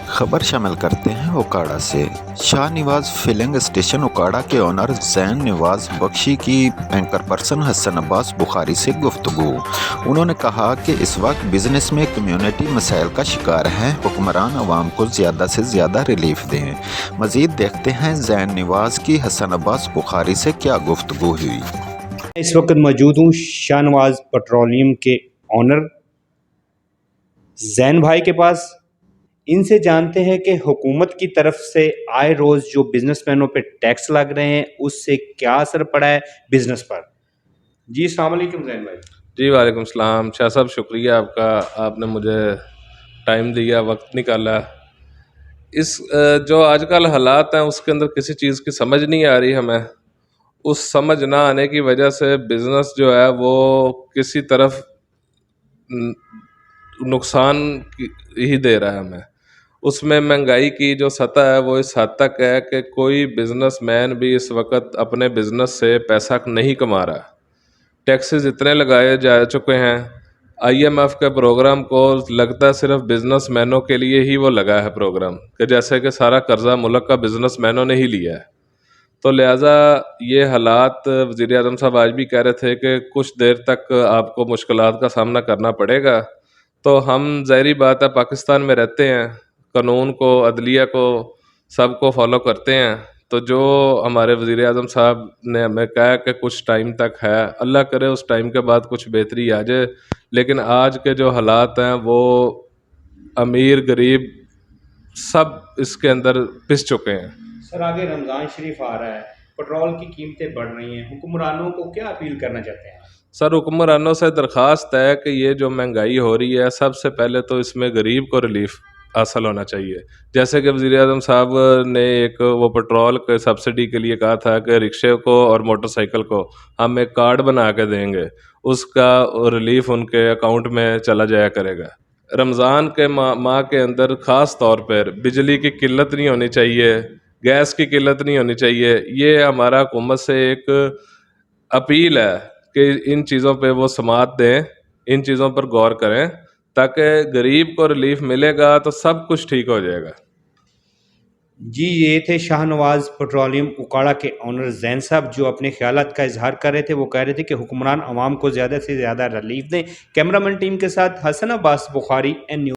खबर शामिल करते हैं ओकाड़ा से। शाह नवाज फिलिंग स्टेशन ओकाड़ा के ओनर जैन नवाज बख्शी की एंकर पर्सन हसन अब्बास बुखारी से गुफ्तगू। उन्होंने कहा कि इस वक्त बिजनेस में कम्युनिटी मसाइल का शिकार हैं, हुक्मरान अवाम को ज़्यादा से ज़्यादा रिलीफ दें। मज़ीद देखते हैं जैन नवाज की हसन अब्बास बुखारी से क्या गुफ्तगू हुई। इस वक्त मौजूद हूँ शाहनवाज पेट्रोलियम के ऑनर जैन भाई के पास। इनसे जानते हैं कि हुकूमत की तरफ से आए रोज़ जो बिजनेसमैनों पे टैक्स लग रहे हैं उससे क्या असर पड़ा है बिजनेस पर। जी अस्सलाम वालेकुम जैन भाई। जी वालेकुम सलाम। शाह साहब शुक्रिया आपका, आपने मुझे टाइम दिया, वक्त निकाला। इस जो आजकल हालात हैं उसके अंदर किसी चीज़ की समझ नहीं आ रही हमें। उस समझ ना आने की वजह से बिज़नेस जो है वो किसी तरफ नुकसान ही दे रहा है हमें। उसमें महंगाई की जो सतह है वो इस हद तक है कि कोई बिजनेसमैन भी इस वक्त अपने बिजनेस से पैसा नहीं कमा रहा। टैक्सेस इतने लगाए जा चुके हैं, आईएमएफ के प्रोग्राम को लगता है सिर्फ बिजनेसमैनों के लिए ही वो लगा है प्रोग्राम, कि जैसे कि सारा कर्जा मुल्क का बिजनेसमैनों ने ही लिया है। तो लिहाजा ये हालात वज़ीर आज़म साहब आज भी कह रहे थे कि कुछ देर तक आपको मुश्किलात का सामना करना पड़ेगा। तो हम ज़ाहिरी बात है पाकिस्तान में रहते हैं, कानून को, अदलिया को, सबको फॉलो करते हैं। तो जो हमारे वज़ीर आज़म साहब ने हमें कहा कि कुछ टाइम तक है, अल्लाह करे उस टाइम के बाद कुछ बेहतरी आ जाए। लेकिन आज के जो हालात हैं वो अमीर गरीब सब इसके अंदर पिस चुके हैं। सर आगे रमज़ान शरीफ आ रहा है, पेट्रोल की कीमतें बढ़ रही हैं, हुक्मरानों को क्या अपील करना चाहते हैं? सर हुक्मरानों से दरख्वास्त है कि ये जो महंगाई हो रही है सबसे पहले तो इसमें गरीब को रिलीफ हासिल होना चाहिए। जैसे कि वज़ीर आज़म साहब ने एक वो पेट्रोल के सब्सिडी के लिए कहा था कि रिक्शे को और मोटरसाइकिल को हम एक कार्ड बना के देंगे, उसका रिलीफ उनके अकाउंट में चला जाया करेगा। रमज़ान के माह के अंदर ख़ास तौर पर बिजली की किल्लत नहीं होनी चाहिए, गैस की किल्लत नहीं होनी चाहिए। ये हमारा हुकूमत से एक अपील है कि इन चीज़ों पे वो समात दें, इन चीज़ों पर गौर करें, ताकि गरीब को रिलीफ मिलेगा तो सब कुछ ठीक हो जाएगा। जी ये थे शाहनवाज पेट्रोलियम उकाड़ा के ऑनर जैन साहब जो अपने ख्यालात का इजहार कर रहे थे। वो कह रहे थे कि हुक्मरान अवाम को ज़्यादा से ज़्यादा रिलीफ दें। कैमरामैन टीम के साथ हसन अब्बास बुखारी, एन न्यूज़।